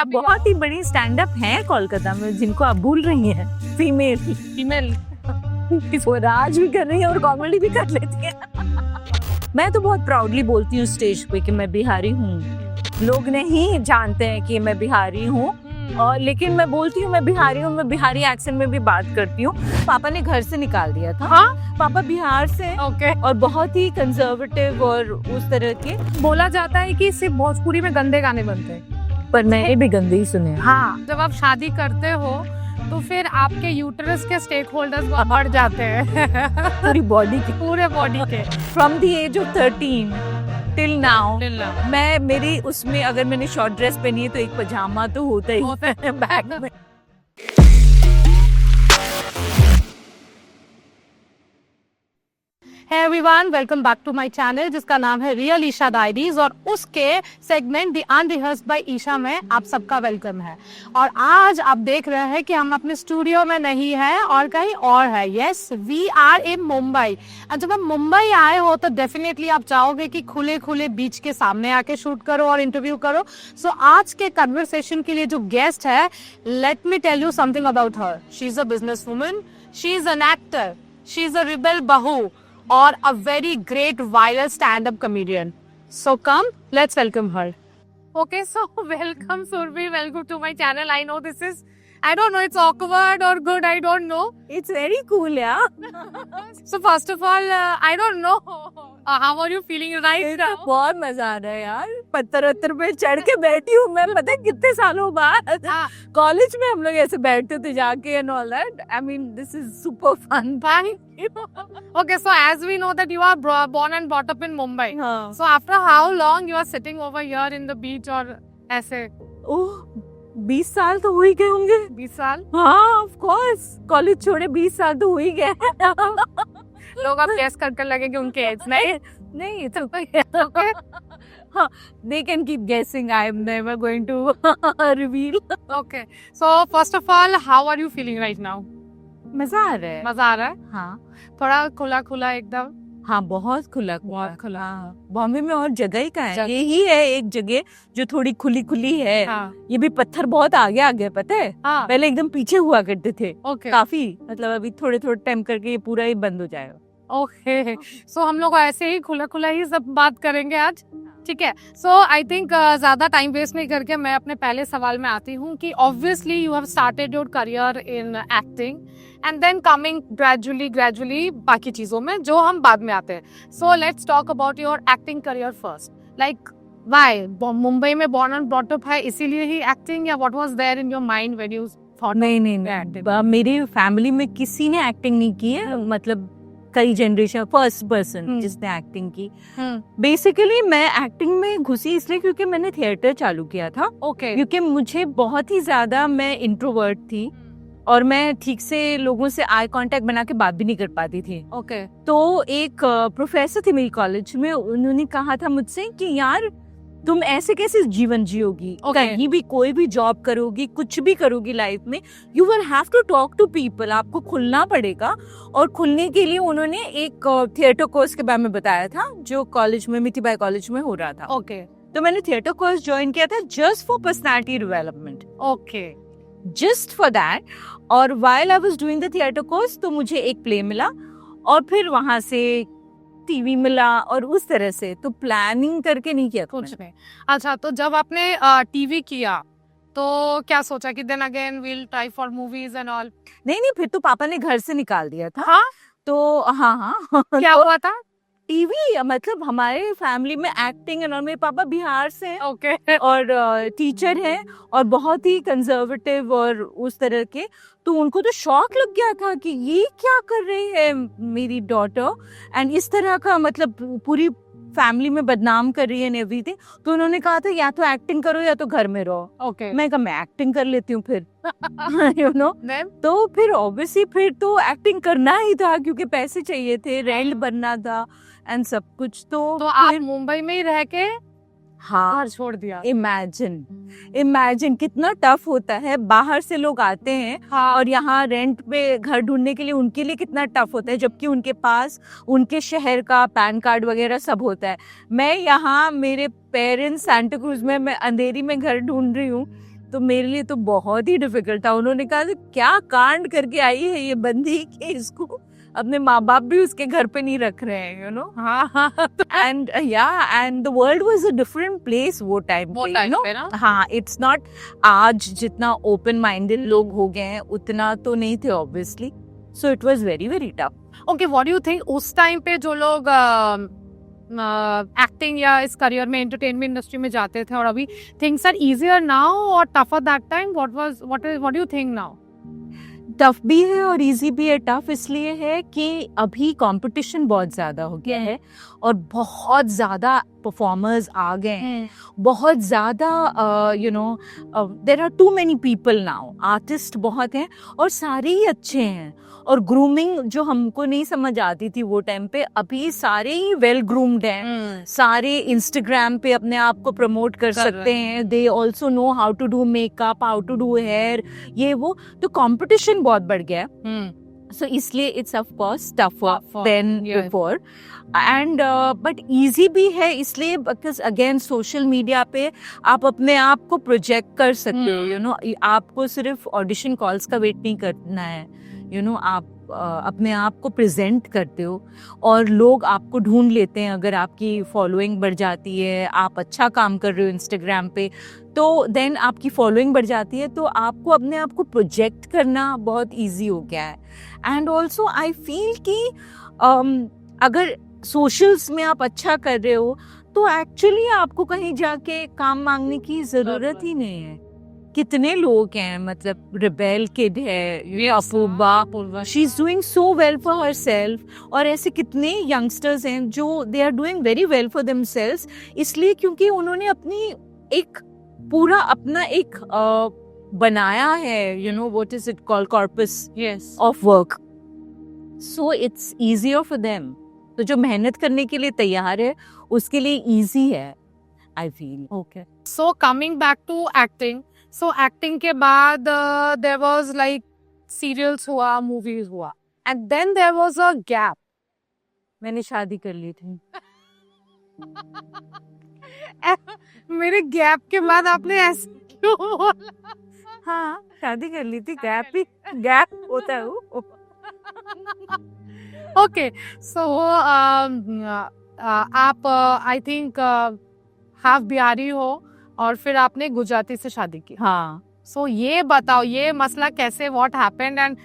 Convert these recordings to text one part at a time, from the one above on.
बहुत ही बड़ी stand up है कोलकाता में जिनको आप भूल रही हैं, फीमेल वो राज भी कर रही है और कॉमेडी भी कर लेती है। मैं तो बहुत प्राउडली बोलती हूँ स्टेज पे कि मैं बिहारी हूँ। लोग नहीं जानते हैं कि मैं बिहारी हूँ, और लेकिन मैं बोलती हूँ मैं बिहारी हूँ। मैं बिहारी एक्सेंट में भी बात करती हूँ। पापा ने घर से निकाल दिया था। हाँ? पापा बिहार से और बहुत ही कंजर्वेटिव और उस तरह के। बोला जाता है कि सिर्फ भोजपुरी में गंदे गाने बनते हैं, पर मैंने भी गंदे ही सुने। हाँ, जब आप शादी करते हो तो फिर आपके यूटरस के स्टेक होल्डर्स बढ़ जाते हैं पूरी बॉडी की, पूरे बॉडी के। From the age of 13 till now मैं मेरी उसमें अगर मैंने शॉर्ट ड्रेस पहनी है तो एक पजामा तो होता ही है बैग में। Hey everyone, welcome back to my channel जिसका नाम है रियल ईशा डायरीज, और उसके सेगमेंट द अनरिहर्स्ड बाय ईशा में आप सबका वेलकम है। और आज आप देख रहे हैं कि हम अपने स्टूडियो में नहीं है और कहीं और है। Yes, we are in Mumbai. और जब आप मुंबई आए हो तो डेफिनेटली आप चाहोगे कि खुले खुले बीच के सामने आके शूट करो और इंटरव्यू करो। सो आज के कन्वर्सेशन के लिए जो गेस्ट है, let me tell you something about her. She is a business woman, she is an actor, she is a rebel bahu, or a very great viral stand-up comedian. So come, let's welcome her. Okay, so welcome Survi, welcome to my channel. I know this is, I don't know, it's awkward or good, I don't know. It's very cool, yeah. So first of all, I don't know, how are you feeling right now? बहुत मजा आ रहा है यार। पत्थर वत्थर पे चढ़ के बैठी हूँ मैं, पता है कितने सालों बाद। कॉलेज में हम लोग ऐसे बैठते थे जाके and all that. I mean, this is super fun. Thank you. Okay, so as we know that you are born and brought up in Mumbai. हाँ। So after how long you are sitting over here in the beach और ऐसे? ओह, 20 साल तो हो ही गए होंगे। 20 साल? हाँ, of course. कॉलेज छोड़े 20 साल तो हो ही गए। लोग आप गैस कर लगेंगे उनके एज नहीं तो हाँ, they can keep guessing. I am never going to reveal. Okay, so first of all, how are you feeling right now? मजा आ रहा है। मजा आ रहा है? हाँ, थोड़ा खुला खुला एकदम। हाँ, बहुत खुला खुला। हाँ, बॉम्बे में और जगह ही कहाँ है? यही है एक जगह जो थोड़ी खुली खुली है। हाँ। ये भी पत्थर बहुत आगे आ गए, पता है? हाँ। पहले एकदम पीछे हुआ करते थे। Okay. काफी, मतलब अभी थोड़े थोड़े टाइम करके ये पूरा ही बंद हो जाएगा। ओके, सो हम लोग ऐसे ही खुला खुला ही सब बात करेंगे आज, ठीक है? सो आई थिंक ज्यादा टाइम वेस्ट नहीं करके मैं अपने पहले सवाल में आती हूँ कि obviously you have started your career in acting and then coming gradually बाकी चीजों में जो हम बाद में आते हैं। So let's talk about your acting career first. Like why Mumbai में बॉर्न एंड ब्रॉट अप है इसीलिए ही एक्टिंग, या what was there in your mind when you thought? नहीं, मेरी फैमिली में किसी ने एक्टिंग नहीं की है। मतलब कई जनरेशन फर्स्ट पर्सन जिसने एक्टिंग की। बेसिकली मैं एक्टिंग में घुसी इसलिए क्योंकि मैंने थिएटर चालू किया था। ओके। क्योंकि मुझे बहुत ही ज्यादा, मैं इंट्रोवर्ट थी और मैं ठीक से लोगों से आई कांटेक्ट बना के बात भी नहीं कर पाती थी। ओके। तो एक प्रोफेसर थे मेरी कॉलेज में, उन्होंने कहा था मुझसे कि यार तुम ऐसे कैसे जीवन जियोगी? कहीं भी कोई भी जॉब करोगी, कुछ भी करोगी लाइफ में, you will have to talk to people. आपको खुलना पड़ेगा। और खुलने के लिए उन्होंने एक थिएटर कोर्स के बारे में बताया था जो कॉलेज में, मिठीबाई कॉलेज में हो रहा था। ओके। तो मैंने थिएटर कोर्स ज्वाइन किया था just for personality development. Okay, just for that. और while I was doing the theatre course तो मुझे एक प्ले मिला और फिर वहां से टीवी मिला और उस तरह से। तो प्लानिंग करके नहीं किया कुछ नहीं। अच्छा, तो जब आपने टीवी किया तो क्या सोचा कि then again will try for movies and all? नहीं, फिर तो पापा ने घर से निकाल दिया था। हाँ? तो हाँ क्या हुआ था? टीवी, मतलब हमारे फैमिली में एक्टिंग और मेरे पापा बिहार से हैं। ओके। और टीचर हैं और बहुत ही कंजर्वेटिव और उस तरह के। तो उनको तो शॉक लग गया था कि ये क्या कर रही है मेरी डॉटर, एंड इस तरह का, मतलब पूरी फैमिली में बदनाम कर रही है एवरीथिंग। तो उन्होंने कहा था या तो एक्टिंग करो या तो घर में रहो। ओके। मैं कहा मैं एक्टिंग कर लेती हूँ फिर यू नो। तो फिर ऑब्वियसली फिर तो एक्टिंग करना ही था क्योंकि पैसे चाहिए थे, रेंट भरना था एंड सब कुछ। तो आप मुंबई में ही रह के हाँ छोड़ दिया? इमेजिन कितना टफ होता है। बाहर से लोग आते हैं। हाँ। और यहाँ रेंट पे घर ढूंढने के लिए उनके लिए कितना टफ होता है, जबकि उनके पास उनके शहर का पैन कार्ड वगैरह सब होता है। मैं यहाँ, मेरे पेरेंट्स सांता क्रूज में, मैं अंधेरी में घर ढूंढ रही हूँ तो मेरे लिए तो बहुत ही डिफिकल्ट था। उन्होंने कहा क्या कांड करके आई है ये बंदी कि इसको अपने माँ बाप भी उसके घर पे नहीं रख रहे हैं, यू नो। हाँ and and the world was a different place वो टाइम पे, यू नो। हाँ, इट्स नॉट आज जितना ओपन माइंडेड लोग हो गए हैं उतना तो नहीं थे obviously, so it was very very tough. Okay, what do you think उस टाइम पे जो लोग एक्टिंग या इस करियर में एंटरटेनमेंट इंडस्ट्री में जाते थे और अभी थिंग्स आर इजियर नाउ और tougher that time, what do you think now? Tough भी है और इजी भी है। टफ इसलिए है कि अभी कंपटीशन बहुत ज़्यादा हो गया है और बहुत ज़्यादा परफॉर्मर्स आ गए हैं, बहुत ज़्यादा you know there are too many people now, artist बहुत हैं और सारे ही अच्छे हैं। और ग्रूमिंग जो हमको नहीं समझ आती थी वो टाइम पे, अभी सारे ही वेल ग्रूम्ड हैं, सारे इंस्टाग्राम पे अपने आप को प्रमोट कर सकते हैं, they also know how to do makeup, how to do hair, ये वो, तो कंपटीशन बहुत बढ़ गया है। So इसलिए it's of course tougher than before and but easy भी है इसलिए बिकॉज अगेन सोशल मीडिया पे आप अपने आप को प्रोजेक्ट कर सकते हो, यू नो। आपको सिर्फ ऑडिशन कॉल्स का वेट नहीं करना है, यू नो। आप अपने आप को प्रेजेंट करते हो और लोग आपको ढूंढ लेते हैं। अगर आपकी फॉलोइंग बढ़ जाती है, आप अच्छा काम कर रहे हो इंस्टाग्राम पे, तो देन आपकी फॉलोइंग बढ़ जाती है, तो आपको अपने आप को प्रोजेक्ट करना बहुत इजी हो गया है। एंड ऑल्सो आई फील कि अगर सोशल्स में आप अच्छा कर रहे हो तो एक्चुअली आपको कहीं जाके काम मांगने की जरूरत ही नहीं है। कितने लोग हैं, मतलब रिबेल किड है, ये अफूबा, she is doing so well for herself, और ऐसे कितने यंगस्टर्स हैं जो they are doing very well for themselves, इसलिए क्योंकि उन्होंने अपनी एक पूरा अपना एक बनाया है, you know, what is it called, corpus of work, so it's easier for them. तो जो मेहनत करने के लिए तैयार है उसके लिए इजी है, I feel. Okay, so coming back to acting, so acting के बाद देयर वाज लाइक सीरियल्स हुआ, मूवीज हुआ, and then there was a gap. मैंने शादी कर ली थी। मेरे गैप के बाद आपने ऐसे क्यों बोला? हाँ, शादी कर ली थी, गैप होता है वो। ओके, सो आप आई थिंक हाफ बिहारी हो और फिर आपने गुजराती से शादी की। हाँ। सो ये बताओ, ये मसला कैसे, व्हाट हैपेंड, एंड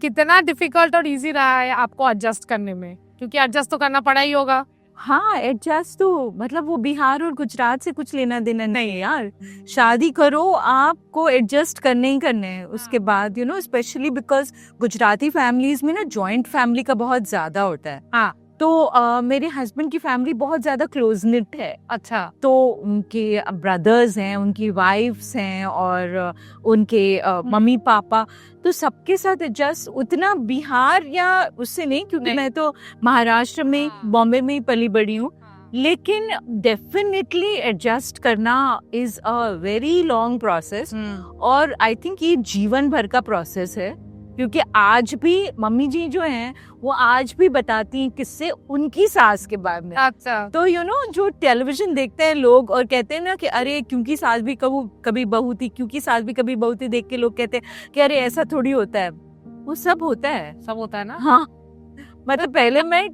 कितना डिफिकल्ट और इजी रहा है आपको एडजस्ट करने में, क्योंकि एडजस्ट तो करना पड़ा ही होगा। हाँ, एडजस्ट तो मतलब वो बिहार और गुजरात से कुछ लेना देना नहीं है यार। शादी करो, आपको एडजस्ट करने ही करने हैं उसके बाद, you know, specially because Gujarati families में ना जॉइंट फैमिली का बहुत ज्यादा होता है। हाँ, तो मेरे हस्बैंड की फैमिली बहुत ज्यादा क्लोज निट है। अच्छा। तो उनके ब्रदर्स हैं, उनकी वाइफ्स हैं और उनके मम्मी पापा, तो सबके साथ एडजस्ट उतना बिहार या उससे नहीं, क्योंकि मैं तो महाराष्ट्र में, बॉम्बे में ही पली बड़ी हूँ, लेकिन डेफिनेटली एडजस्ट करना is a very long process, और आई थिंक ये जीवन भर का प्रोसेस है। क्योंकि आज भी मम्मी जी जो हैं वो आज भी बताती हैं किससे उनकी सास के बारे में। अच्छा। तो यू नो, जो टेलीविजन देखते हैं लोग और कहते हैं ना कि अरे क्योंकि सास भी कभी बहू थी, क्योंकि सास भी कभी बहू थी, देख के लोग कहते हैं कि अरे ऐसा थोड़ी होता है। वो सब होता है ना। हाँ, मतलब पहले मैं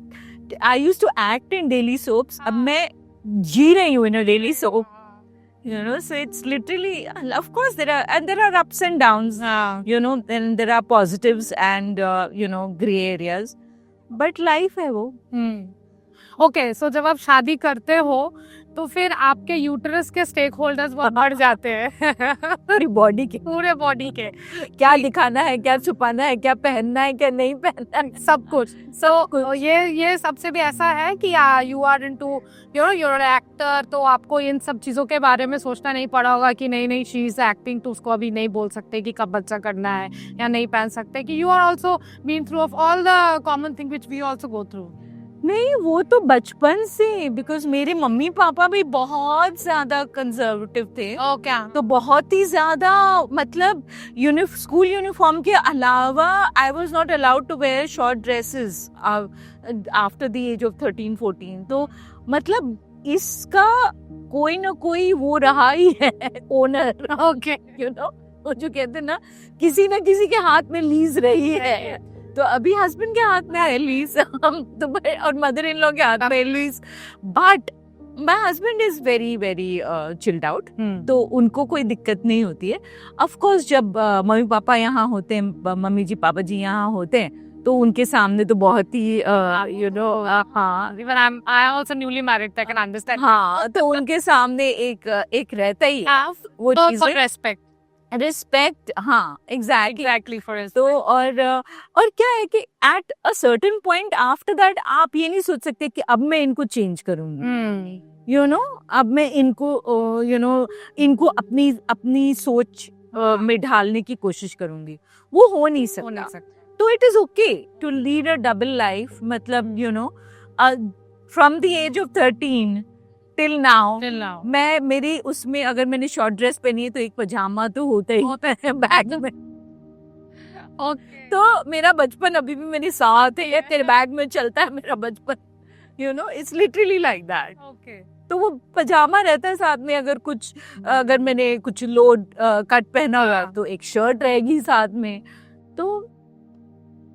I used to act in daily soaps, अब मैं जी रही हूँ in a daily soap, you know, so it's literally, of course there are ups and downs, you know, and there are positives and you know, gray areas, but life है वो। Okay, सो जब आप शादी करते हो तो फिर आपके यूटरस के स्टेक होल्डर्स बढ़ जाते हैं पूरी बॉडी के, क्या दिखाना है, क्या छुपाना है, क्या पहनना है, क्या नहीं पहनना है, सब कुछ। सो ये सबसे भी ऐसा है कि you are into, you know, you are actor, तो आपको इन सब चीजों के बारे में सोचना नहीं पड़ा होगा कि नहीं शी इज एक्टिंग, तो उसको अभी नहीं बोल सकते कि कब बच्चा करना है या नहीं पहन सकते, कि you are also been through of all the common thing which we also go through. नहीं, वो तो बचपन से, बिकॉज मेरे मम्मी पापा भी बहुत ज्यादा कंजर्वेटिव थे। क्या? तो बहुत ही ज्यादा, मतलब स्कूल यूनिफॉर्म के अलावा I was not allowed to wear short dresses after the age of 13-14। तो मतलब इसका कोई ना कोई वो रहा ही है ओनर, ओके यू नो, वो जो कहते हैं ना किसी के हाथ में लीज रही है, तो अभी हस्बैंड के हाथ में है लीज, हम तो और मदर इन लॉ के हाथ में lease, but my husband is very very chilled out, तो उनको कोई दिक्कत नहीं होती है। ऑफ कोर्स जब मम्मी पापा यहाँ होते हैं, मम्मी जी पापा जी यहाँ होते हैं, तो उनके सामने तो बहुत ही यू नो, हाँ even I am also newly married, I can understand. हाँ, तो उनके सामने एक रहता ही है वो चीज़, रिस्पेक्ट, हाँ एग्जैक्टली फॉर, तो और क्या है कि at a certain point after that आप ये नहीं सोच सकते कि अब मैं इनको चेंज करूंगी, यू नो, अब मैं इनको यू नो इनको अपनी सोच में ढालने की कोशिश करूंगी, वो हो नहीं सकता। तो it is okay to lead a double life, मतलब you know from the age of 13 till now मैं मेरी उसमें अगर मैंने शॉर्ट ड्रेस पहनी है तो एक पजामा तो होता ही है बैग में। तो मेरा बचपन अभी भी मेरे साथ है, तेरे बैग में चलता है मेरा बचपन, you know, it's literally like that. तो वो पजामा रहता है साथ में, अगर मैंने कुछ लोड कट पहना हुआ तो एक शर्ट रहेगी साथ में, तो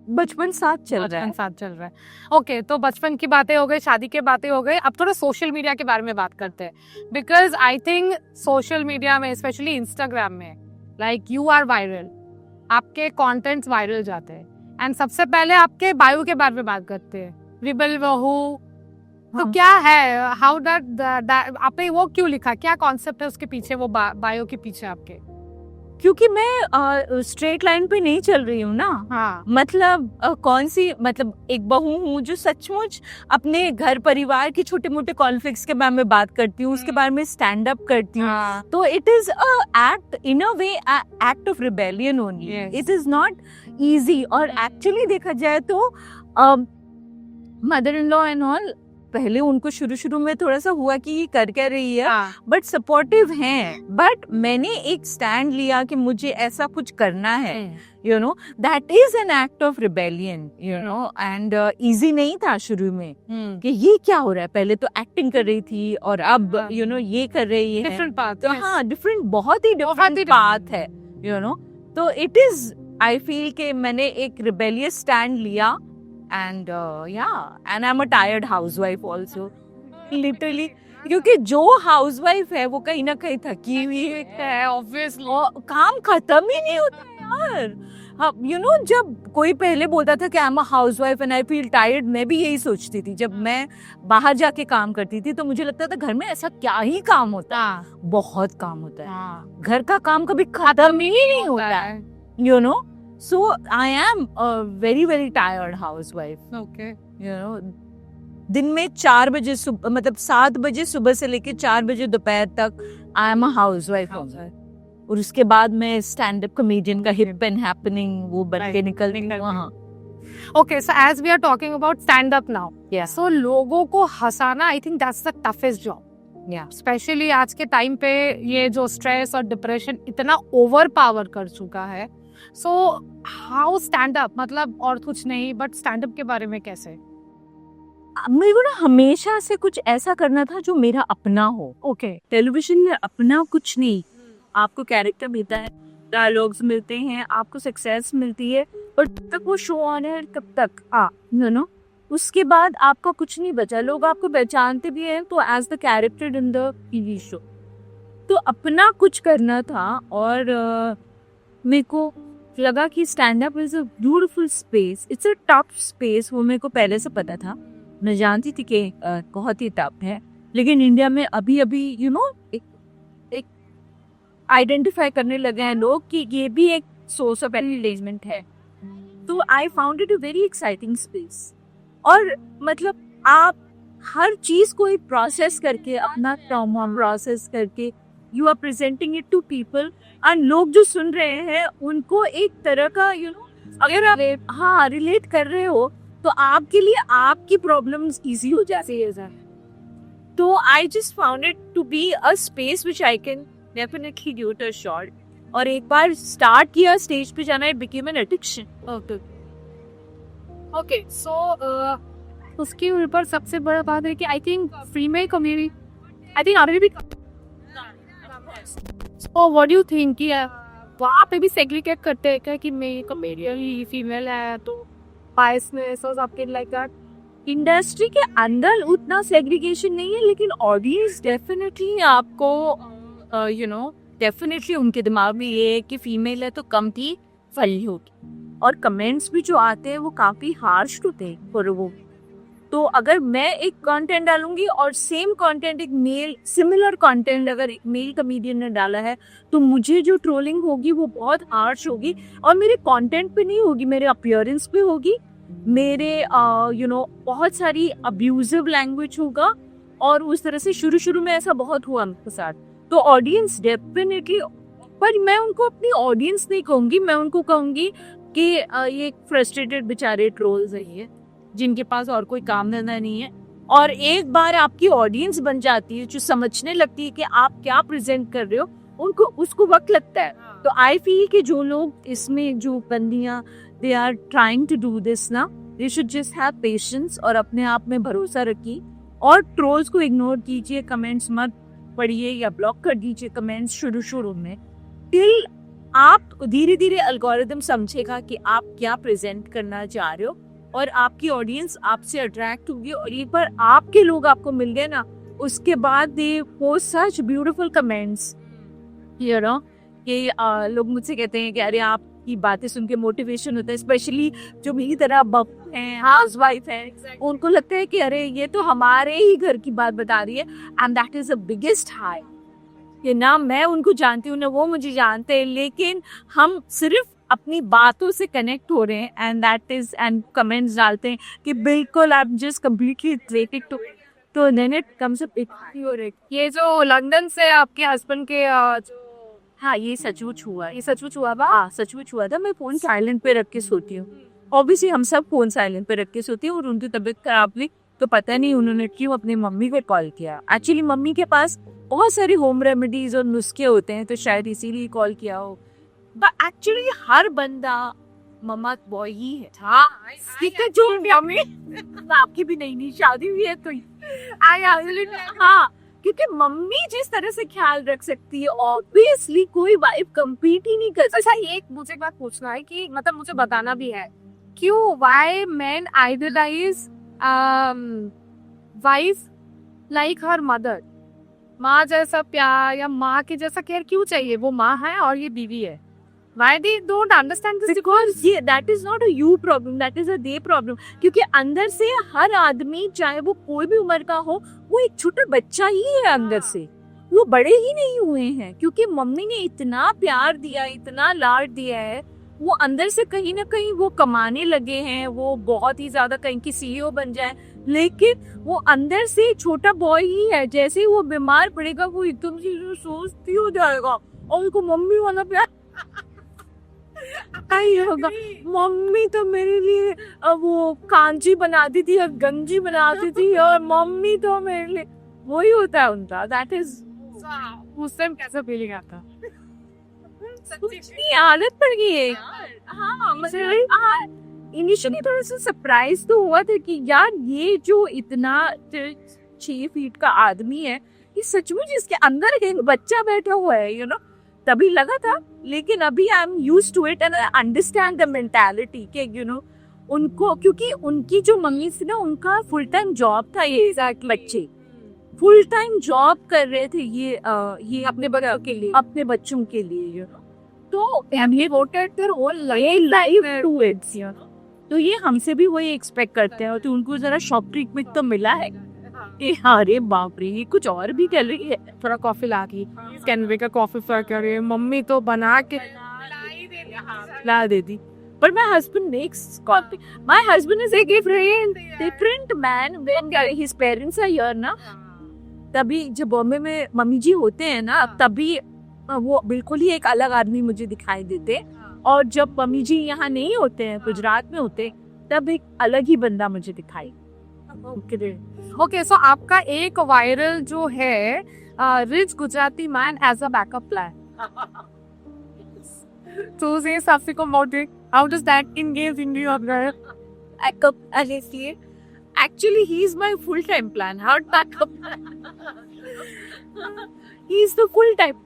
बचपन साथ चल रहा है। ओके, तो बचपन की बातें हो गई, शादी की बातें हो गई, अब थोड़ा सोशल मीडिया के बारे में बात करते हैं, because I think social media में स्पेशली इंस्टाग्राम में लाइक यू आर वायरल, आपके कंटेंट्स वायरल जाते हैं, एंड सबसे पहले आपके बायो के बारे में बात करते हैं, रिबल बहू। तो क्या है, हाउ डैट आपने वो क्यों लिखा, क्या कॉन्सेप्ट है उसके पीछे, वो बायो के पीछे आपके? क्योंकि मैं स्ट्रेट लाइन पे नहीं चल रही हूँ ना, हाँ। मतलब कौन सी, मतलब एक बहू हूँ जो सचमुच अपने घर परिवार की छोटे मोटे कॉन्फ्लिक्ट्स के बारे में बात करती हूँ, उसके बारे में स्टैंड अप करती हूँ, हाँ। तो it is act in a way, act of rebellion only, it is not easy. और एक्चुअली देखा जाए तो mother in law and all, पहले उनको शुरू में थोड़ा सा हुआ कि ये कर क्या रही है, बट सपोर्टिव हैं, बट मैंने एक स्टैंड लिया कि मुझे ऐसा कुछ करना है, you know, that is an act of rebellion, you know, and easy नहीं था शुरू में कि ये क्या हो रहा है, पहले तो एक्टिंग कर रही थी और अब यू नो ये कर रही है, डिफरेंट पाथ, तो हाँ डिफरेंट, बहुत ही डिफरेंट पाथ है, यू नो, तो इट इज, आई फील कि मैंने एक रिबेलियस स्टैंड लिया, and and I'm a tired housewife also, literally, क्योंकि जो हाउसवाइफ है वो कहीं ना कहीं थकी हुई है, ऑब्वियसली काम खत्म ही नहीं होता यार। हाँ, यू नो, जब कोई पहले बोलता था कि I am a housewife and I feel tired, मैं भी यही सोचती थी। जब मैं बाहर जाके काम करती थी तो मुझे लगता था घर में ऐसा क्या ही काम होता है, बहुत काम होता है, घर का काम कभी खत्म ही नहीं होता है, you know. So I am a very very tired housewife. Okay. You know, दिन में 4 बजे मतलब 7 बजे सुबह से लेके 4 बजे दोपहर तक I am a housewife. और उसके बाद मैं स्टैंड अप कॉमेडियन का हिप एंड हैपनिंग वो बन के निकलती हूँ वहाँ। Okay, so as we are talking about stand up now, so लोगों को हंसाना, I think that's the toughest job. Especially आज के टाइम पे ये जो स्ट्रेस और डिप्रेशन इतना ओवर पावर कर चुका है, सो हाउ स्टैंड अप, मतलब और कुछ नहीं बट स्टैंड अप के बारे में कैसे? मेरे को ना हमेशा से कुछ ऐसा करना था जो मेरा अपना हो। ओके, टेलीविजन में अपना कुछ नहीं, आपको कैरेक्टर मिलता है, डायलॉग्स मिलते हैं, आपको सक्सेस मिलती है, और तब तक वो शो ऑन है, कब तक यू नो, उसके बाद आपका कुछ नहीं बचा, लोग आपको पहचानते भी हैं तो as the character in the TV show. तो अपना कुछ करना था, और मेरे को लगा कि stand up is a beautiful space, it's a tough space, वो मेरे को पहले से पता था, मैं जानती थी कि बहुत ही टफ है, लेकिन इंडिया में अभी अभी यू नो एक आइडेंटिफाई करने लगे हैं लोग कि ये भी एक सोर्स ऑफ एंटरटेनमेंट है। तो I found it a very exciting space, और मतलब आप हर चीज को एक प्रोसेस करके, अपना ट्रॉमा प्रोसेस करके you are presenting it to people, and लोग जो सुन रहे हैं उनको एक तरह का यू नो, अगर आप रिलेट कर रहे हो तो आपके लिए आपकी प्रॉब्लम्स इजी हो जाती है सर। तो I just found it to be a space which I can definitely give it a shot, और एक बार स्टार्ट किया स्टेज पे जाना, it became an addiction. Okay, so उसके ऊपर सबसे बड़ा बात है कि I think female community, I think अभी भी तो व्हाट डू यू थिंक कि वहाँ पे भी सेग्रीगेट करते हैं क्या कि मेल कॉमेडियन ही फीमेल है तो बायसनेस और समथिंग लाइक दैट? इंडस्ट्री के अंदर उतना सेग्रीगेशन नहीं है, लेकिन ऑडियंस डेफिनेटली आपको डेफिनेटली उनके दिमाग में ये है कि फीमेल है तो कम थी फली होगी, और कमेंट्स भी जो आते हैं वो काफ़ी हार्श होते हैं फॉर वो। तो अगर मैं एक कंटेंट डालूंगी और सेम कंटेंट एक मेल सिमिलर कंटेंट अगर एक मेल कमेडियन ने डाला है, तो मुझे जो ट्रोलिंग होगी वो बहुत हार्श होगी, और मेरे कंटेंट पे नहीं होगी, मेरे अपीयरेंस पे होगी, मेरे बहुत सारी अब्यूजिव लैंग्वेज होगा। और उस तरह से शुरू में ऐसा बहुत हुआ मेरे साथ। तो ऑडियंस डेफिनेटली, पर मैं उनको अपनी ऑडियंस नहीं कहूँगी, मैं उनको कहूँगी कि ये फ्रस्ट्रेटेड बेचारे ट्रोल्स है ये, जिनके पास और कोई काम धंधा नहीं है। और एक बार आपकी ऑडियंस बन जाती है जो समझने लगती है कि आप क्या प्रेजेंट कर रहे हो, उनको उसको वक्त लगता है। तो आई फील कि जो लोग इसमें जो बंदियां they are trying to do this ना, they should just have patience और अपने आप में भरोसा रखिए, और ट्रोल्स को इग्नोर कीजिए, कमेंट्स मत पढ़िए या ब्लॉक कर दीजिए कमेंट्स शुरू में, टिल आप धीरे धीरे एल्गोरिदम समझेगा कि आप क्या प्रेजेंट करना चाह रहे हो, और आपकी ऑडियंस आपसे अट्रैक्ट होगी। और एक बार आपके लोग आपको मिल गए ना, उसके बाद they post such beautiful comments, you know, कि लोग मुझसे कहते हैं कि अरे आपकी बातें सुन के मोटिवेशन होता है, स्पेशली जो मेरी तरह बप हैं, हाउस वाइफ है, उनको लगता है कि अरे ये तो हमारे ही घर की बात बता रही है, and that is the biggest high. कि ना मैं उनको जानती हूँ ना वो मुझे जानते हैं, लेकिन हम सिर्फ अपनी बातों से कनेक्ट हो रहे हैं, and that is, and comments डालते हैं कि बिल्कुल आप जस्ट कम्प्लीटली रिलेटेड टू, तो देन इट कम्स अप हो रहे। ये जो लंदन से आपके हस्बैंड के हाँ ये सचमुच हुआ, ये सचमुच हुआ बा? हाँ सचमुच हुआ था। मैं फोन साइलेंट पे रख के सोती हूँ, ऑब्वियसली हम सब फोन साइलेंट पे रख के सोते हैं, और उनकी तबीयत खराब हुई तो पता नहीं उन्होंने क्यों अपनी मम्मी को कॉल किया। एक्चुअली मम्मी के पास बहुत सारी होम रेमेडीज और नुस्खे होते हैं, तो शायद इसीलिए कॉल किया हो। बट एक्चुअली हर बंदा मम्मा बॉय ही है। हाँ जो मम्मी आपकी भी नई शादी हुई है तो हाँ, क्योंकि मम्मी जिस तरह से ख्याल रख सकती है, ऑब्वियसली कोई वाइफ कम्पीट ही नहीं कर सकती। अच्छा एक मुझे बात पूछना है कि मतलब मुझे बताना भी है, क्यों why men idealise wife like her mother? माँ जैसा प्यार या माँ के जैसा केयर क्यों चाहिए? वो माँ है और ये बीवी है। Why they don't understand this? Because yeah, that is not a you problem, that is a they problem. क्योंकि अंदर से हर आदमी, चाहे वो कोई भी उम्र का हो, वो एक छोटा बच्चा ही है अंदर से, वो बड़े ही नहीं हुए हैं, क्योंकि मम्मी ने इतना प्यार दिया, इतना लाड दिया है। वो अंदर से कहीं ना कहीं वो कमाने लगे हैं, वो बहुत ही ज्यादा कहीं की सीईओ बन जाए, लेकिन वो अंदर से छोटा बॉय ही है। जैसे ही वो बीमार पड़ेगा वो एकदम से सोचती हो जाएगा, और उसको मम्मी वाला प्यार नहीं होगा। मम्मी तो मेरे लिए वो कांची बनाती थी और गंजी बनाती थी, और मम्मी तो मेरे लिए वही होता है उनका। दैट इज उस टाइम कैसा फीलिंग आता? इतनी आदत पड़ गई है। हाँ मतलब इनिशियली थोड़ा सा सरप्राइज तो हुआ था कि यार ये जो इतना 6 फीट का आदमी है, ये सचमुच इसके अंदर एक बच्चा बैठा हुआ है, यू नो, तभी लगा था। लेकिन अभी I am used to it and I understand the mentality के यू नो उनको, क्योंकि उनकी जो मम्मी थी ना, उनका फुल टाइम जॉब था। ये बच्चे फुल टाइम जॉब कर रहे थे, ये अपने बच्चों के लिए, अपने बच्चों के लिए, यू नो। तो family voted their whole life to its, you know. तो ये हमसे भी वही एक्सपेक्ट करते हैं, तो उनको जरा शॉक ट्रीटमेंट तो मिला है। अरे बाप रे, ये कुछ और भी कर रही है। थोड़ा कॉफी ला की कैनवे का कॉफी फ्राई कर रही है मम्मी, तो बना के ला देती। But my husband makes coffee. My husband is a different man when his parents are here ना। तभी जब बॉम्बे में मम्मी जी होते हैं ना, तभी वो बिल्कुल ही एक अलग आदमी मुझे दिखाई देते, और जब मम्मी जी यहाँ नहीं होते हैं, गुजरात में होते, तब एक अलग ही बंदा मुझे दिखाई। ओके, सो आपका एक वायरल जो है rich Gujarati man as a backup plan, तो से साफी को motive, how does that engage in your backup? honestly actually he is my full time plan, how backup ही इज द फुल टाइप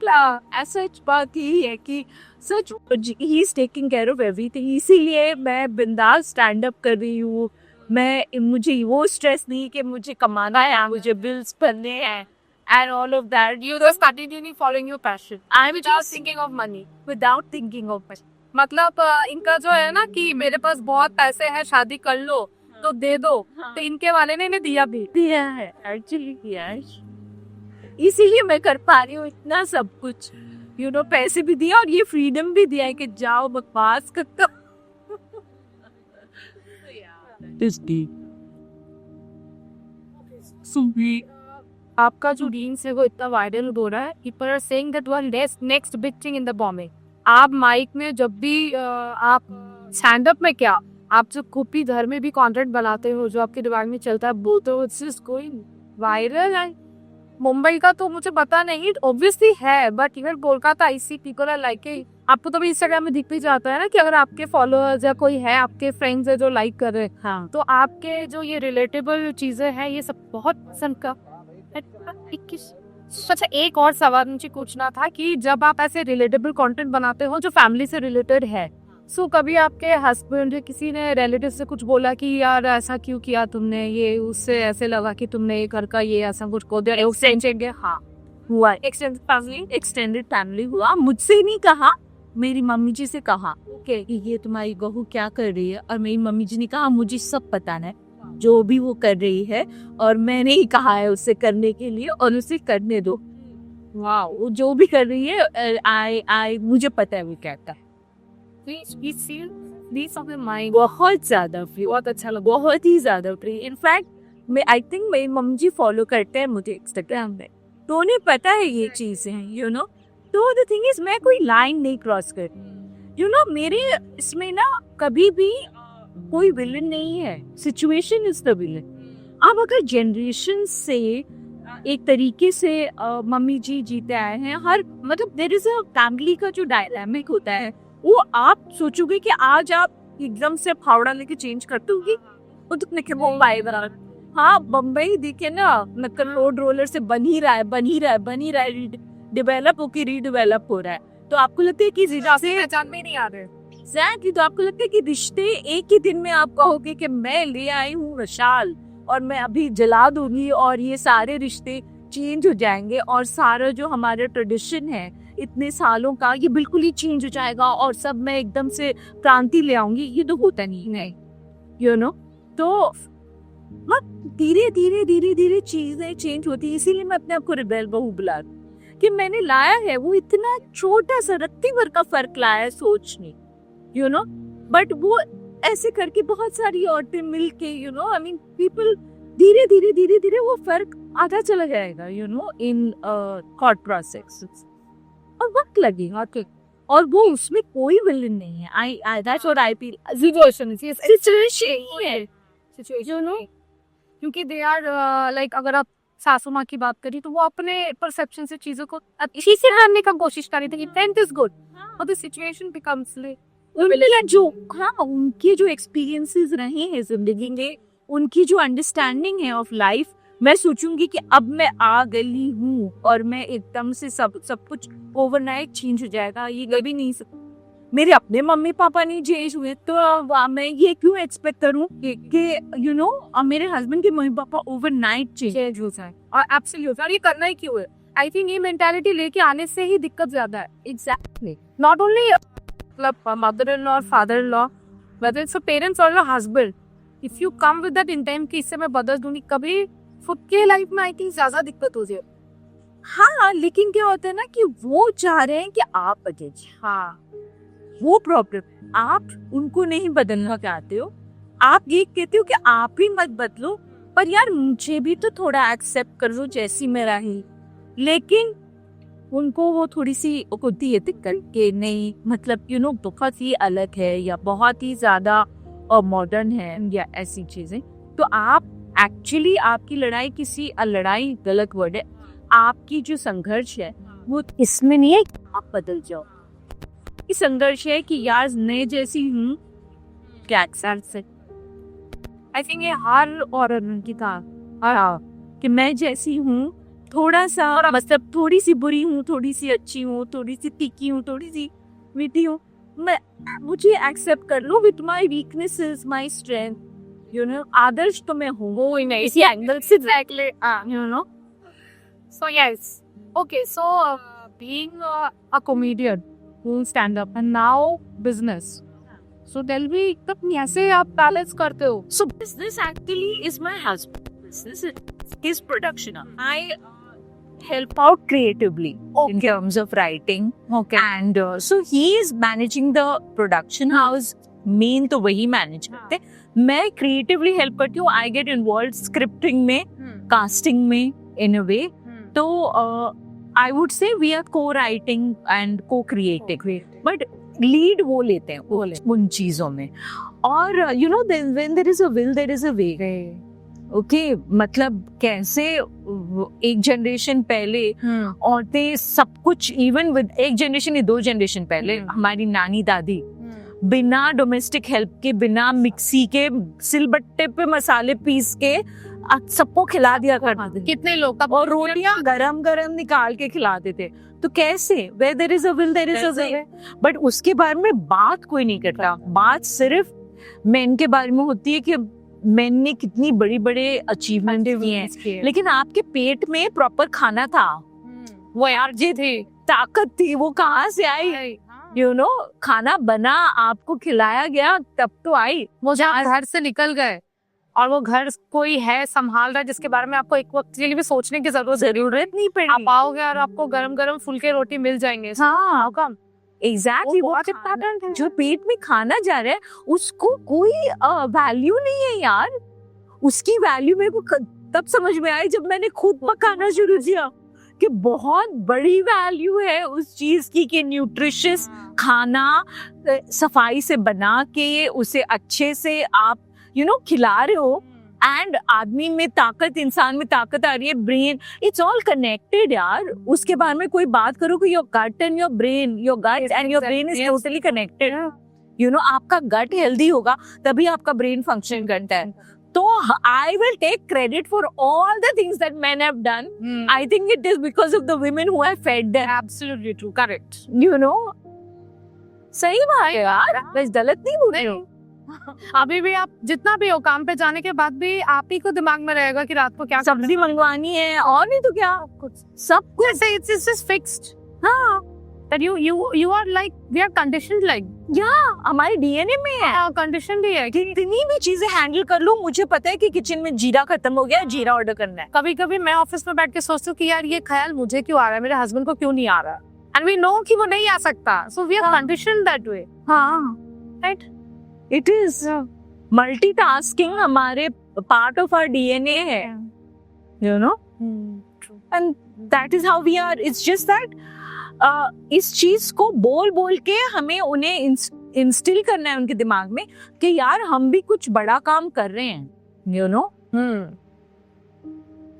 सच बात यही है कि सच ही is taking care of everything, इसीलिए मैं बिंदास स्टैंड अप कर रही हूँ। मुझे वो स्ट्रेस नहीं कि मुझे कमाना है, मुझे बिल्स भरने हैं and all of that. You just continually following your passion. I'm Without just thinking of money. without thinking of it. मतलब इनका जो है ना कि मेरे पास बहुत पैसे हैं, शादी कर लो तो दे दो, तो इनके वाले ने इन्हें दिया भी। दिया है, एक्चुअली दिया है, इसीलिए मैं कर पा रही हूँ इतना सब कुछ। पैसे भी दिया और ये फ्रीडम भी दिया है कि जाओ बकवास करता। आपका जो रील्स है वो इतना वायरल हो रहा है, people are saying that one next big thing in the Bombay. आप माइक में जब भी आप स्टैंड अप में क्या, आप जो कॉपी घर में भी कंटेंट बनाते हो, जो आपके दिमाग में चलता है, बोलते हो it's just going viral. And Mumbai का तो मुझे पता नहीं, ऑब्वियसली है, but even Kolkata I see people are like. आपको तो भी इंस्टाग्राम में दिख भी जाता है ना कि अगर आपके फॉलोअर्स या कोई है, आपके फ्रेंड्स है जो लाइक कर रहे हैं, हाँ, तो आपके जो ये रिलेटेबल चीजें हैं ये सब बहुत पसंद का। अच्छा, एक और सवाल मुझे पूछना था कि जब आप ऐसे रिलेटेबल कंटेंट बनाते हो जो फैमिली से रिलेटेड है, सो कभी आपके हस्बैंड या किसी ने रिलेटिव से कुछ बोला कि यार ऐसा क्यों किया तुमने, ये उससे ऐसे लगा कि तुमने ये घर का ये ऐसा कुछ को दिया, उससे हाँ हुआ एक्सटेंडेड फैमिली हुआ, मुझसे नहीं कहा, मेरी मम्मी जी से कहा कि ये तुम्हारी बहू क्या कर रही है, और मेरी मम्मी जी ने कहा मुझे सब पता है जो भी वो कर रही है, और मैंने ही कहा है उसे करने के लिए और उसे करने दो। वाह, वो जो भी कर रही है मुझे पता है वो क्या था। बहुत ज्यादा फ्री, बहुत अच्छा लगा, बहुत ही ज्यादा फ्री। इनफैक्ट आई थिंक मेरी मम्मी जी फॉलो करते हैं मुझे इंस्टाग्राम में, तो उन्हें पता है ये चीजें हैं, तो द थिंग इज मैं कोई लाइन नहीं क्रॉस करती, मेरे इसमें ना कभी भी कोई विलन नहीं है, सिचुएशन इज द विलन। अब अगर जनरेशन से एक तरीके से मम्मी जी जीते आए हैं, हर मतलब देयर इज अ फैमिली का जो डायनामिक होता है, वो आप सोचोगे कि आज आप एकदम से हावड़ा लेके चेंज कर दोगे, वो तो निकल मुंबई बना, हाँ बम्बई देखे ना, नक्कल रोड रोलर से बन ही रहा है, डेवलप होके रीडेवलप हो रहा है, तो आपको लगता है कि पहचान में नहीं आ रहे एग्जैक्टली, तो आपको लगता है कि रिश्ते एक ही दिन में आप कहोगे कि मैं ले आई हूँ विशाल और मैं अभी जला दूंगी और ये सारे रिश्ते चेंज हो जाएंगे और सारा जो हमारा ट्रेडिशन है इतने सालों का ये बिल्कुल ही चेंज हो जाएगा और सब मैं एकदम से क्रांति ले आऊंगी, ये तो होता नहीं। तो धीरे धीरे चीजें चेंज होती है, इसीलिए मैं अपने आप को रिबेल बहू बुला रही हूँ कि मैंने लाया है वो इतना छोटा सा रत्ती भर का फर्क लाया है सोच नहीं, बट वो ऐसे करके बहुत सारी औरतें मिलके आई मीन पीपल धीरे धीरे वो फर्क आता चला जाएगा इन थॉट प्रोसेस, और वक्त लगेगा, और वो उसमें कोई विलन नहीं है। I that's what I feel, situation क्योंकि दे आर लाइक, अगर आप सासू माँ की बात करी तो वो अपने परसेप्शन से चीजों को अच्छी से करने का कोशिश कर रही थी, इंटेंट इज गुड और द सिचुएशन बिकम्स उनके जो एक्सपीरियंसेस रहे हैं जिंदगी में, उनकी जो अंडरस्टैंडिंग है ऑफ लाइफ, मैं सोचूंगी कि अब मैं आ गई हूँ और मैं एकदम से सब कुछ ओवरनाइट चेंज हो जाएगा, ये कभी नहीं सकता। मेरे अपने मम्मी पापा नहीं चेंज हुए तो मैं ये क्यों एक्सपेक्ट करूँ कि मेरे हस्बैंड के मम्मी पापा ओवरनाइट चेंज हो जाए, और एब्सोल्युटली, और ये करना ही क्यों है? आई थिंक ये मेंटालिटी लेके आने से ही दिक्कत ज्यादा है। एग्जैक्टली, नॉट ओनली मतलब mother-in-law or father-in-law, whether it's a parents or a husband, if you come with that intent कि इससे मैं बदल दूंगी, कभी खुद के लाइफ में आई थिंक ज्यादा दिक्कत हो जाए। हाँ, लेकिन क्या होता है ना कि वो चाह रहे हैं कि आप बदल जाए, हाँ वो प्रॉब्लम, आप उनको नहीं बदलना चाहते हो, आप ये कहते हो कि आप ही मत बदलो, पर यार मुझे भी तो थोड़ा एक्सेप्ट कर लो जैसी मैं रही, लेकिन उनको वो थोड़ी सी होती है दिक्कत कि नहीं, मतलब बहुत ही अलग है या बहुत ही ज्यादा मॉडर्न है या ऐसी चीजें। तो आप एक्चुअली आपकी लड़ाई लड़ाई गलत वर्ड है, आपकी जो संघर्ष है वो इसमें नहीं है कि आप बदल जाओ, ये संघर्ष है कि यार मैं जैसी हूँ क्या एक्सेप्ट से। आई थिंक ये हर औरत की था कि मैं जैसी हूँ थोड़ा सा मतलब थोड़ी सी बुरी हूँ, थोड़ी सी अच्छी हूँ, थोड़ी सी तीखी हूँ, थोड़ी सी मीठी हूँ, मैं मुझे एक्सेप्ट कर लो with my weaknesses my strength, you know. आदर्श तो मैं हूँ ही नहीं इसी एंगल से, exactly, you know. So yes, okay. So being a comedian, doing stand up, and now business. So tell me, तब कैसे आप बैलेंस करते हो? So business actually is my husband. Business is his production. I help out creatively in terms of writing. Okay. And so he is managing the production house. Main तो वही manage करते, मैं creatively help करती हूँ. I get involved scripting में, casting में in a way. तो I would say we are co-writing and co-creating. But lead वो लेते हैं उन चीजों में. और you know when there is a will there is a way. Okay, मतलब कैसे एक जनरेशन पहले औरतें सब कुछ, इवन विद एक जनरेशन नहीं 2 जनरेशन पहले हमारी नानी दादी बिना डोमेस्टिक हेल्प के, बिना मिक्सी के, सिलबट्टे पे मसाले पीस के सबको खिला दिया करते थे. कितने लोग का, और रोटियां गरम गरम निकाल के खिलाते थे. तो कैसे where there is a will there is a way. But उसके बारे में बात कोई नहीं करता. बात सिर्फ मेन के बारे में होती है कि मेन ने कितनी बड़ी बड़े अचीवमेंट किए हैं, लेकिन आपके पेट में प्रॉपर खाना था, वो एनर्जी थी, ताकत थी, वो कहाँ से आई? यू नो, खाना बना, आपको खिलाया गया, तब तो आई. वो जहाँ घर से निकल गए और वो घर कोई है संभाल रहा है जिसके बारे में आपको एक वक्त के लिए भी सोचने की जरूरत नहीं पड़ी. आप आओगे और आपको गरम गरम फुलके रोटी मिल जाएंगे. हाँ, कम एग्जैक्टली. जो पेट में खाना जा रहा है उसको कोई वैल्यू नहीं है यार. उसकी वैल्यू मेरे को तब समझ में आई जब मैंने खुद पकाना शुरू किया कि बहुत बड़ी वैल्यू है उस चीज की, कि न्यूट्रिशियस खाना सफाई से बना के उसे अच्छे से आप यू नो खिला रहे हो, एंड आदमी में ताकत, इंसान में ताकत आ रही है. ब्रेन, इट्स ऑल कनेक्टेड यार. उसके बारे में कोई बात करो कि your gut and your brain, your gut and your brain is totally connected. You know, आपका गट हेल्दी होगा तभी आपका ब्रेन फंक्शन करता है. तो I will take credit for all the things that man have done. I think it is because of the women who have fed them. Absolutely true, correct. You know, सही बात है यार, मैं गलत नहीं बोल रही हूँ. अभी भी आप जितना भी हो, काम पे जाने के बाद भी आप ही को दिमाग में रहेगा कि रात को क्या सब्जी मंगवानी है, और नहीं तो क्या, सब कुछ it's just fixed. हाँ, that you are like, we are conditioned like, हमारे डीएनए में है. conditioned ही है कि इतनी भी चीजें हैंडल कर लूं, मुझे पता है कि किचन में जीरा खत्म हो गया, जीरा ऑर्डर करना है. कभी कभी मैं ऑफिस में बैठ के सोचती हूँ कि यार ये ख्याल मुझे क्यों आ रहा है, मेरे हस्बैंड को क्यों नहीं आ रहा, and we know कि वो नहीं आ सकता. So we are conditioned that way. हाँ, right. It is multitasking हमारे part of our DNA है, you know, and that is how we are. It's just that इस चीज को बोल बोल के हमें उन्हें इंस्टिल करना है उनके दिमाग में कि यार हम भी कुछ बड़ा काम कर रहे हैं, you know,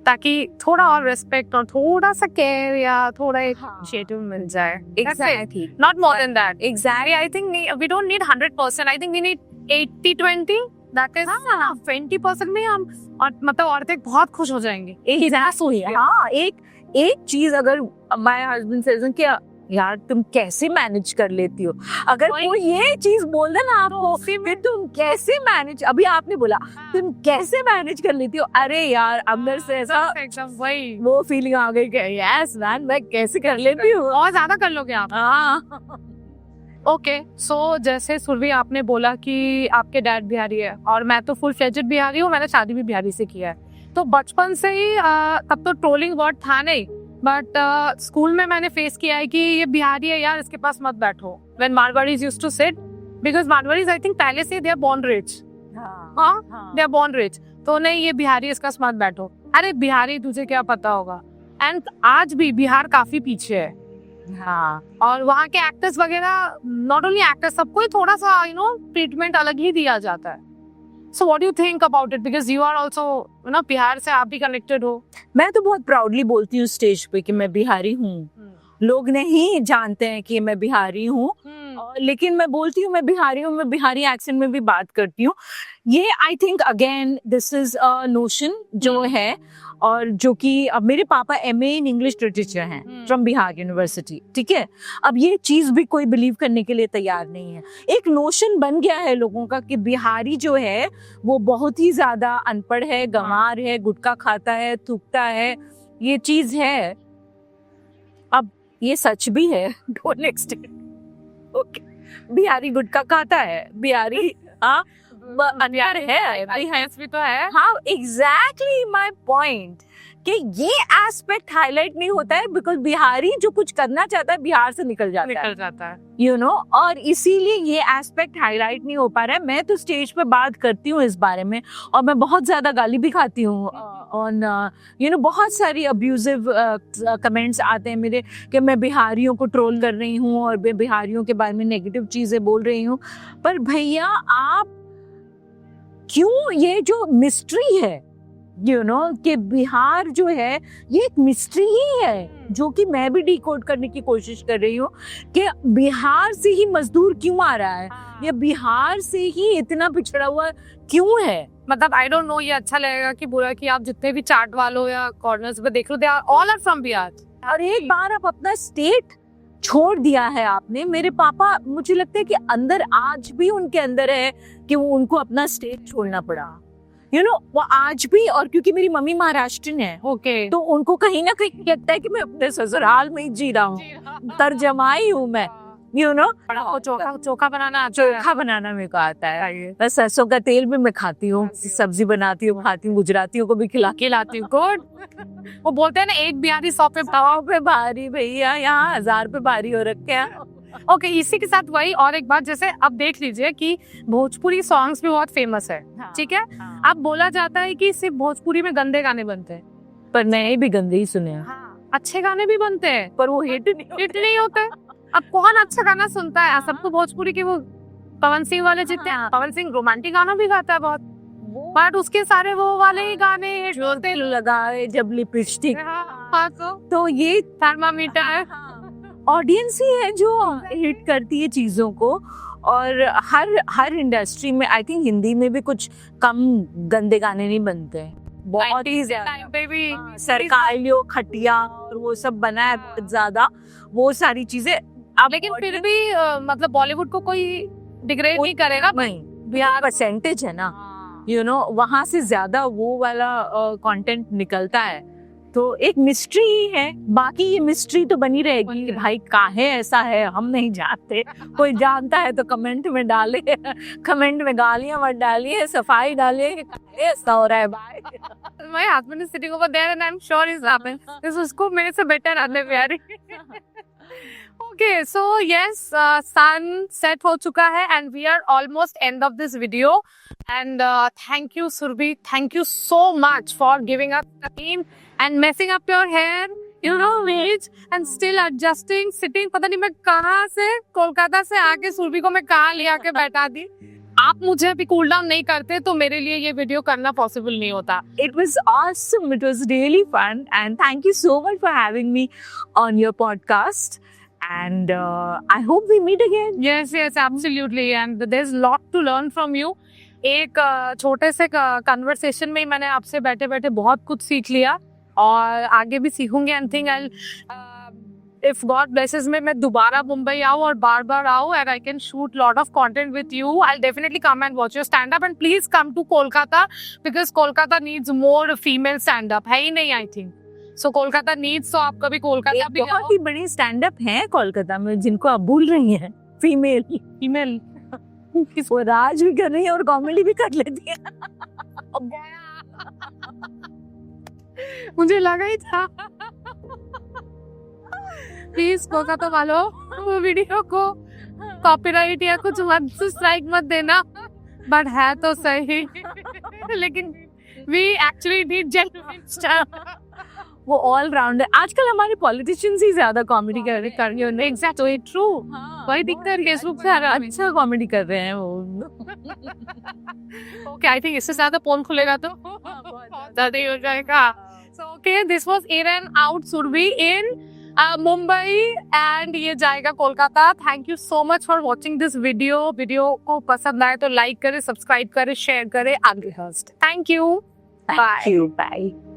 ताकि थोड़ा और रिस्पेक्ट और थोड़ा सा केयर या थोड़ा इनिशिएटिव मिल जाए. Exactly. Not more than that. Exactly. I think we don't need 100%. I think we need 80-20. That is 20% में हम और मतलब औरतें बहुत खुश हो जाएंगी. हाँ, एक चीज अगर my husband says कि यार तुम कैसे मैनेज कर लेती हो, अगर कोई ये चीज बोल दे ना आपको कि तुम कैसे मैनेज, अभी आपने बोला तुम कैसे मैनेज कर लेती हो, अरे यार अंदर से ऐसा वही वो फीलिंग आ गई कि यस मैन, मैं कैसे कर लेती हूँ. और ज्यादा कर लोगे आप. हाँ. ओके, सो जैसे सुरभि आपने बोला कि आपके डैड बिहारी है और मैं तो फुल फ्लेजेड बिहारी हूँ, मैंने शादी भी बिहारी से किया है. तो बचपन से ही तब तो ट्रोलिंग वर्ड था नहीं, बट स्कूल में मैंने फेस किया है कि ये बिहारी है यार, इसके पास मत बैठो. When Marwaris used to sit, because Marwaris I think पहले से they are born rich. They are born rich. तो नहीं, ये बिहारी, इसका साथ मत बैठो. अरे बिहारी, तुझे क्या पता होगा. एंड आज भी बिहार काफी पीछे है. हाँ, और वहाँ के एक्टर्स वगैरह, नॉट ओनली एक्टर्स, सबको ही थोड़ा सा यू नो ट्रीटमेंट अलग ही दिया जाता है. So what do you think about it? Because you are also, you know, Bihar से आप भी कनेक्टेड हो. मैं तो बहुत प्राउडली बोलती हूँ स्टेज पे कि मैं बिहारी हूँ. लोग नहीं जानते हैं कि मैं बिहारी हूँ, लेकिन मैं बोलती हूँ मैं बिहारी हूँ, मैं बिहारी एक्सेंट में भी बात करती हूँ. ये I think again this is a notion जो है, और जो कि अब मेरे पापा MA इन इंग्लिश लिटरेचर हैं फ्रॉम बिहार यूनिवर्सिटी. ठीक है, अब ये चीज भी कोई बिलीव करने के लिए तैयार नहीं है. एक नोशन बन गया है लोगों का कि बिहारी जो है वो बहुत ही ज्यादा अनपढ़ है, गंवार है, गुटखा खाता है, थूकता है, ये चीज है. अब ये सच भी है to an extent. Okay, Bihari गुटखा खाता है, बिहारी अनपढ़ है, भी तो है. हाँ, एग्जैक्टली माय पॉइंट कि ये एस्पेक्ट हाईलाइट नहीं होता है बिकॉज बिहारी जो कुछ करना चाहता है बिहार से निकल जाता है. यू नो, और इसीलिए ये एस्पेक्ट हाईलाइट नहीं हो पा रहा है. मैं तो स्टेज पे बात करती हूँ इस बारे में, और मैं बहुत ज्यादा गाली भी खाती हूँ ऑन यू नो, बहुत सारी अब्यूजिव कमेंट्स आते हैं मेरे कि मैं बिहारियों को ट्रोल कर रही हूँ और मैं बिहारियों के बारे में नेगेटिव चीजें बोल रही हूँ. पर भैया आप क्यों, ये जो मिस्ट्री है यू नो कि बिहार जो है ये एक मिस्ट्री ही है जो कि मैं भी डिकोड करने की कोशिश कर रही हूँ कि बिहार से ही मजदूर क्यों आ रहा है, या बिहार से ही इतना पिछड़ा हुआ क्यों है. मतलब आई डोंट नो ये अच्छा लगेगा कि बुरा कि आप जितने भी चाट वालों या कॉर्नर्स पे देख लो, they are all are from Bihar. और एक बार आप अपना स्टेट छोड़ दिया है आपने. मेरे पापा, मुझे लगता है कि अंदर आज भी उनके अंदर है कि वो उनको अपना स्टेट छोड़ना पड़ा. यू नो, वो आज भी, और क्योंकि मेरी मम्मी महाराष्ट्रन है, ओके, तो उनको कहीं ना कहीं लगता है कि मैं अपने ससुराल में ही जी रहा हूँ, तर्जमाई हूँ मैं. यू नो, चोखा बनाना मेरे को आता है. बस सरसों का तेल भी मैं खाती हूँ, सब्जी बनाती हूँ, खाती हूँ, गुजरातियों को भी खिलाती हूँ. गुड. वो बोलते हैं ना, एक बिहारी 100 पे भारी भैया, यहाँ 1000 पे भारी हो रखे हैं. ओके, इसी के साथ वही और एक बात, जैसे अब देख लीजिए कि भोजपुरी सॉन्ग्स भी बहुत फेमस है. ठीक है, अब बोला जाता है कि सिर्फ भोजपुरी में गंदे गाने बनते हैं, पर मैंने भी गंदे ही सुने हैं. अच्छे गाने भी बनते हैं पर वो हिट नहीं होते. अब कौन अच्छा गाना सुनता है? सब तो भोजपुरी के वो पवन सिंह वाले जितने, पवन सिंह रोमांटिक गाना भी गाता है बहुत, बट उसके सारे वो वाले ही गाने जो तेल लगाए जब लिपस्टिक, तो ये थर्मामीटर है. ऑडियंस ही है जो हिट करती है चीजों को. और हर इंडस्ट्री में आई थिंक हिंदी में भी कुछ कम गंदे गाने नहीं बनते हैं. बहुत ही ज्यादा सरकारियों, खटिया और वो सब बना है बहुत ज्यादा, वो सारी चीजें. अब लेकिन फिर भी मतलब बॉलीवुड को कोई डिग्रेड नहीं करेगा. नहीं, बिहार परसेंटेज है ना, यू नो, वहां से ज्यादा वो वाला कंटेंट निकलता है. तो एक मिस्ट्री ही है. बाकी ये मिस्ट्री तो बनी रहेगी कि भाई काहे ऐसा है, हम नहीं जानते. कोई जानता है तो कमेंट में डाले, कमेंट में गालियां मत डालिए, सफाई डालिए कि ऐसा हो रहा है भाई. My husband is sitting over there and I'm sure he's laughing. उसको मेरे से बेटर आने प्यारी. Okay, so yes, sun set हो चुका है and we are almost end of this video. And thank you, Surbhi. Thank you so much for giving us the time and messing up your hair, you know, and still adjusting, sitting. पता नहीं मैं कहाँ से, कोलकाता से आके सुरभि को मैं कहाँ ले आके बैठा दी. आप मुझे अभी कूल डाउन नहीं करते तो मेरे लिए ये वीडियो करना पॉसिबल नहीं होता. It was awesome. It was really fun. And thank you so much for having me on your podcast. And I hope we meet again. Yes, absolutely. And there's a lot to learn from you. एक छोटे से conversation में ही मैंने आपसे बैठे बैठे बहुत कुछ सीख लिया और आगे भी सीखूंगी. And think I if God blesses me मैं दोबारा मुंबई आऊँ और बार बार आऊँ and I can shoot lot of content with you, I definitely come and watch your stand up. And please come to Kolkata because Kolkata needs more female stand up. है ही नहीं I think. So Kolkata needs, तो आप कभी कोलकाता भी बहुत ही बड़े stand up हैं कोलकाता में जिनको आप भूल रही हैं. फीमेल वो राज भी कर रही है और कॉमेडी भी कर लेती है. मुझे लगा ही था. प्लीज कोलकाता वालों, वो वीडियो को कॉपीराइट या कुछ मत स्ट्राइक मत देना. बट है तो सही. लेकिन we actually need genuine star. वो ऑल राउंडर. आजकल हमारे पॉलिटिशियंस ही ज्यादा कॉमेडी कर रहे हैं. Exactly true. वही दिखता है फेसबुक पे. अच्छा कॉमेडी कर रहे हैं वो. ओके, आई थिंक इससे ज्यादा पोल खुलेगा तो ज्यादा ही हो जाएगा. So okay, this was in and out Surabhi in Mumbai and ये जाएगा Kolkata. Thank you so much for watching this video को पसंद आए तो लाइक करें, सब्सक्राइब करें, शेयर करें। Unrehearsed. Thank you, Thank you. Bye.